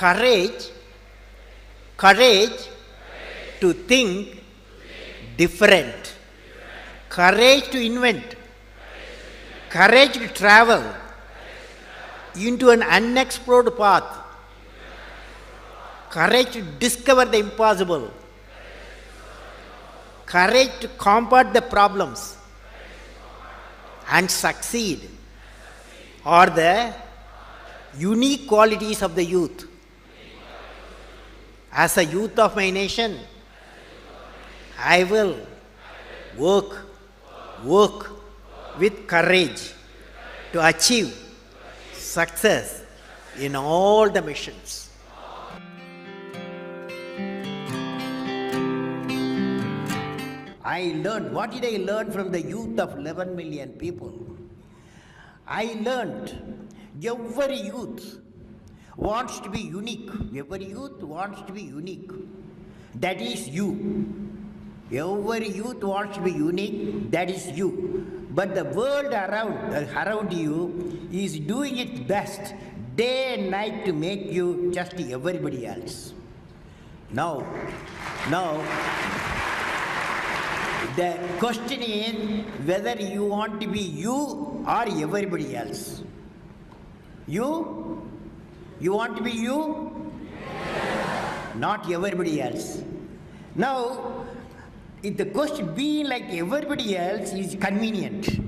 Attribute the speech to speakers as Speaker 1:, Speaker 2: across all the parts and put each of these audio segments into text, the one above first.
Speaker 1: Courage, courage to think different, courage to invent, courage to travel into an unexplored path, courage to discover the impossible, courage to combat the problems and succeed are the unique qualities of the youth. As a youth of my nation, I will work with courage to achieve success in all the missions. What did I learn from the youth of 11 million people? I learned every youth wants to be unique. Every youth wants to be unique. That is you. Every youth wants to be unique. That is you. But the world around you is doing its best day and night to make you just everybody else. Now, the question is whether you want to be you or everybody else. You want to be you? Yes. Not everybody else. Now, if the question being like everybody else is convenient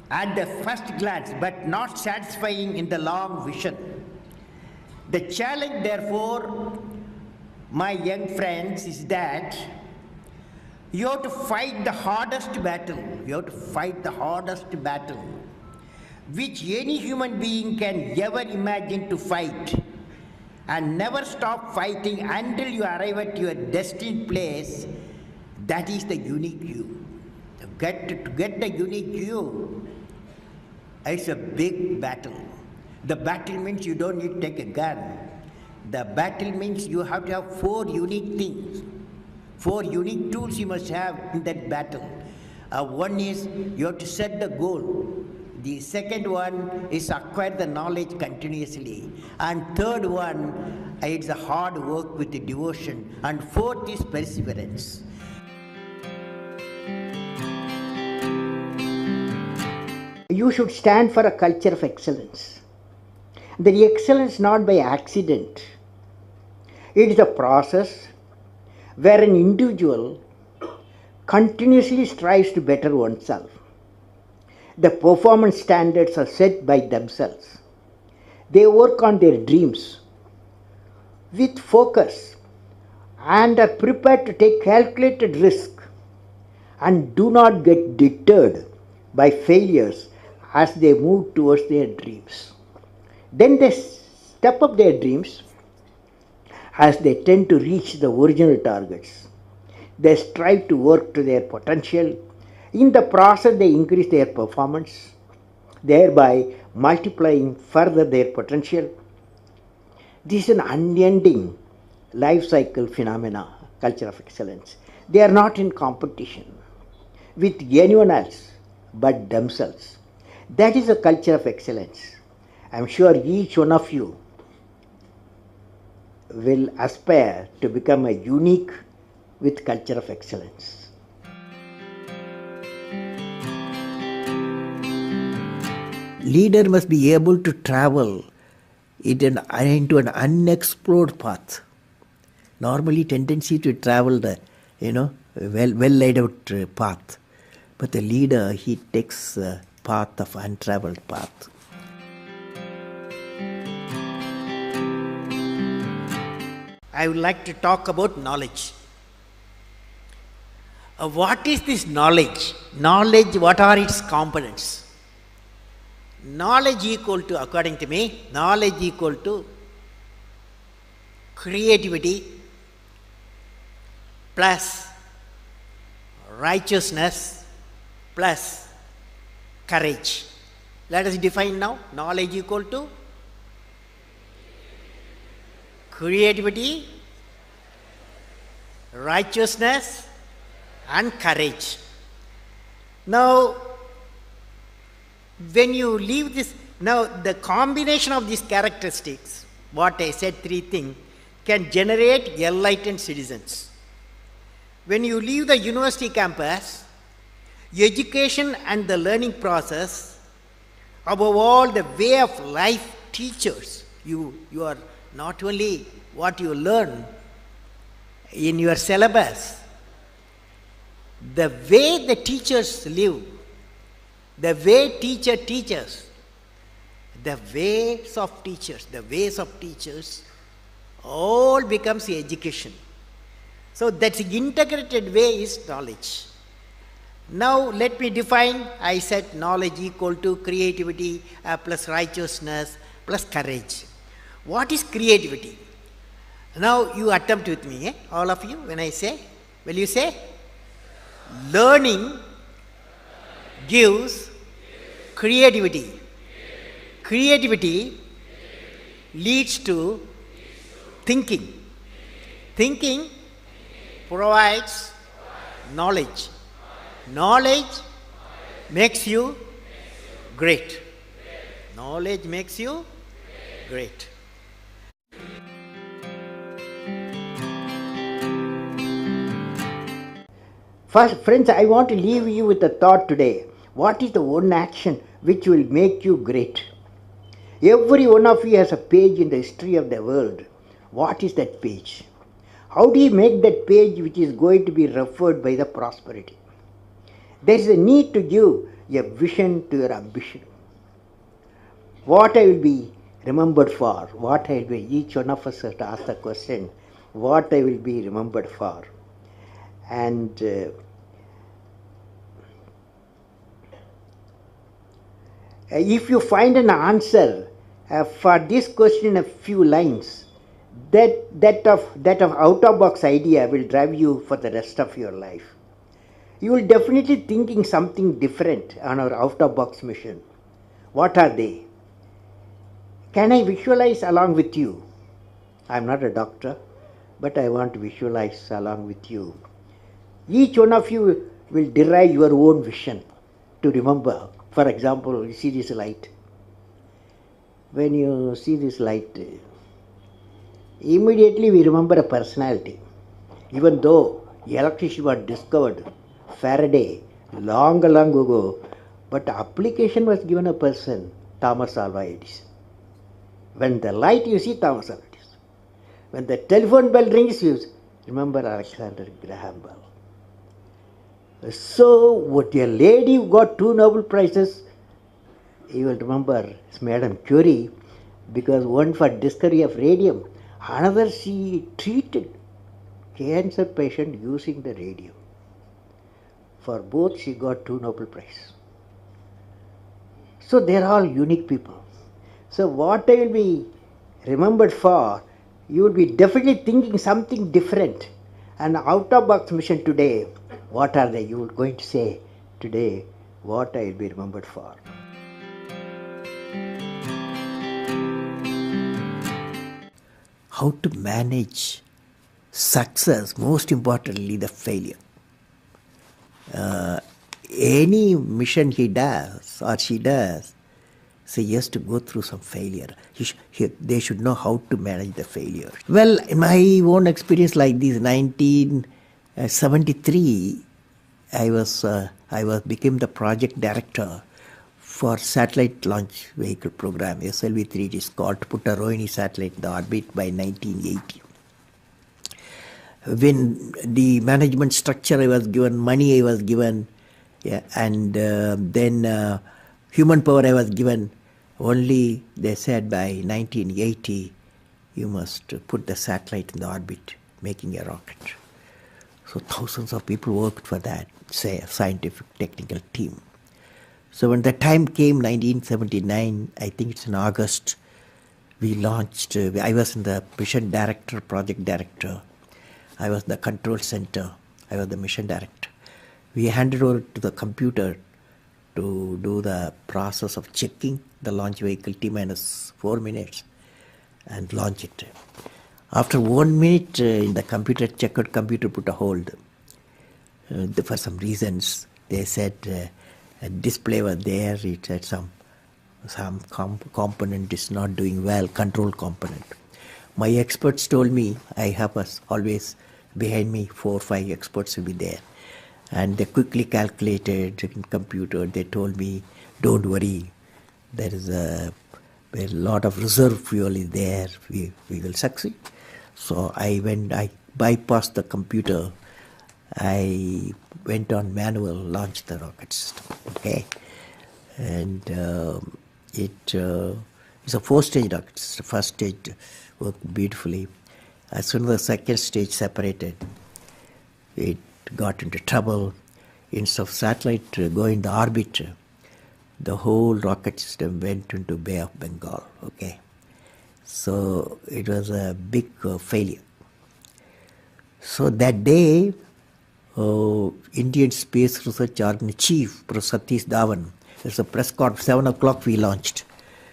Speaker 1: at the first glance, but not satisfying in the long vision. The challenge, therefore, my young friends, is that you have to fight the hardest battle. You have to fight the hardest battle which any human being can ever imagine to fight, and never stop fighting until you arrive at your destined place. That is the unique you. To get the unique you, it's a big battle. The battle means you don't need to take a gun. The battle means you have to have 4 unique things. 4 unique tools you must have in that battle. One is you have to set the goal. The second one is acquire the knowledge continuously. And third one, it's a hard work with the devotion. And fourth is perseverance. You should stand for a culture of excellence. The excellence not by accident. It is a process where an individual continuously strives to better oneself. The performance standards are set by themselves. They work on their dreams with focus and are prepared to take calculated risk and do not get deterred by failures as they move towards their dreams. Then they step up their dreams as they tend to reach the original targets. They strive to work to their potential. In the process, they increase their performance, thereby multiplying further their potential. This is an unending life cycle phenomena, culture of excellence. They are not in competition with anyone else but themselves. That is a culture of excellence. I am sure each one of you will aspire to become a unique with culture of excellence. Leader must be able to travel into an unexplored path. Normally, tendency to travel the well laid out path, but the leader, he takes the path of untraveled path. I would like to talk about knowledge. What is this knowledge? Knowledge, what are its components? Knowledge equal to, according to me, knowledge equal to creativity plus righteousness plus courage. Let us define now. Knowledge equal to creativity, righteousness and courage. Now, when you leave this, now the combination of these characteristics what I said, three things, can generate enlightened citizens. When you leave the university campus, education and the learning process, above all the way of life teachers, you are not only what you learn in your syllabus, the way the teachers live, the way teacher teaches, the ways of teachers, all becomes education. So that integrated way is knowledge. Now let me define. I said knowledge equal to creativity plus righteousness plus courage. What is creativity? Now you attempt with me, all of you, when I say. Will you say? Learning gives creativity. Creativity leads to thinking. Thinking provides knowledge. Knowledge makes you great. Knowledge makes you great. First, friends, I want to leave you with a thought today. What is the one action which will make you great? Every one of you has a page in the history of the world. What is that page? How do you make that page which is going to be referred by the prosperity? There is a need to give a vision to your ambition. What I will be remembered for? What I will be? Each one of us has to ask the question, what I will be remembered for? And if you find an answer for this question in a few lines, that of out-of-box idea will drive you for the rest of your life. You will definitely thinking something different on our out-of-box mission. What are they? Can I visualize along with you? I am not a doctor, but I want to visualize along with you. Each one of you will derive your own vision to remember. For example, you see this light. When you see this light, immediately we remember a personality. Even though electricity was discovered, Faraday, long ago, but the application was given a person, Thomas Alva Edison. When the light you see Thomas Alva Edison. When the telephone bell rings, you remember Alexander Graham Bell. So, what a lady who got 2 Nobel Prizes, you will remember Madame Curie, because one for discovery of radium, another she treated cancer patient using the radium. For both she got 2 Nobel Prizes. So they are all unique people. So what I will be remembered for, you will be definitely thinking something different. And out-of-box mission today, what are they? You are going to say today what I will be remembered for. How to manage success, most importantly the failure. Any mission he does or she does, so he has to go through some failure. They should know how to manage the failure. Well, in my own experience like this, 1973, I became the project director for satellite launch vehicle program, SLV-3. It is called to put a Rohini satellite in the orbit by 1980. When the management structure I was given, money I was given, and then human power I was given, only they said by 1980 you must put the satellite in the orbit, making a rocket. So thousands of people worked for that, say a scientific technical team. So when the time came, 1979, I think it's in August, we launched, I was in the mission director, project director. I was the control center. I was the mission director. We handed over to the computer to do the process of checking the launch vehicle T-minus 4 minutes and launch it. After 1 minute, in the computer checkout, computer put a hold. For some reasons, they said a display was there. It said some component is not doing well, control component. My experts told me I have always behind me 4 or 5 experts will be there. And they quickly calculated in computer. They told me, don't worry, there is a lot of reserve fuel is there. We will succeed. So I bypassed the computer. I went on manual, launched the rocket system. Okay, and it's a 4-stage rocket system. First stage worked beautifully. As soon as the second stage separated, it got into trouble. Instead of satellite going to orbit, the whole rocket system went into Bay of Bengal. Okay, so it was a big failure. So that day, Indian Space Research Organization Chief, Professor Satish Dhawan, there's a press conference. 7 o'clock we launched.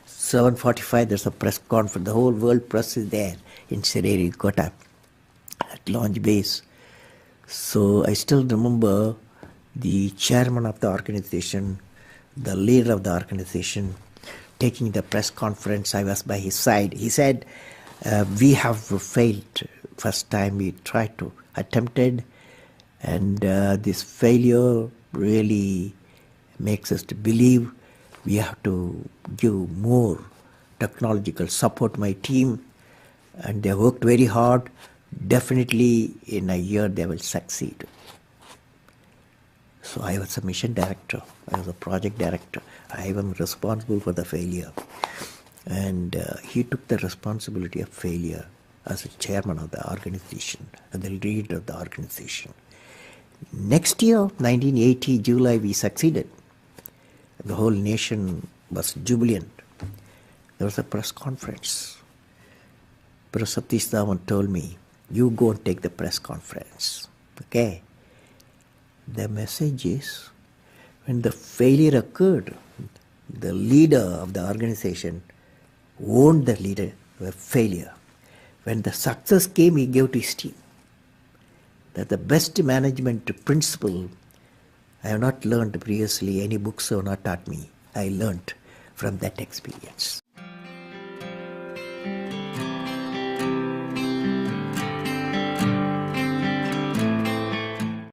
Speaker 1: 7:45 there's a press conference. The whole world press is there in Sririkota at launch base. So I still remember the chairman of the organization, the leader of the organization, taking the press conference. I was by his side. He said, we have failed. First time we tried to attempted, and this failure really makes us to believe we have to give more technological support my team, and they worked very hard. Definitely in a year they will succeed. So I was a mission director, I was a project director. I am responsible for the failure. And he took the responsibility of failure as a chairman of the organization, and the leader of the organization. Next year, 1980, July, we succeeded. The whole nation was jubilant. There was a press conference. Professor Satish Dhawan told me, you go and take the press conference. Okay? The message is, when the failure occurred, the leader of the organization owned the leader of failure. When the success came, he gave to his team. That's the best management principle I have not learned previously. Any books have not taught me. I learned from that experience.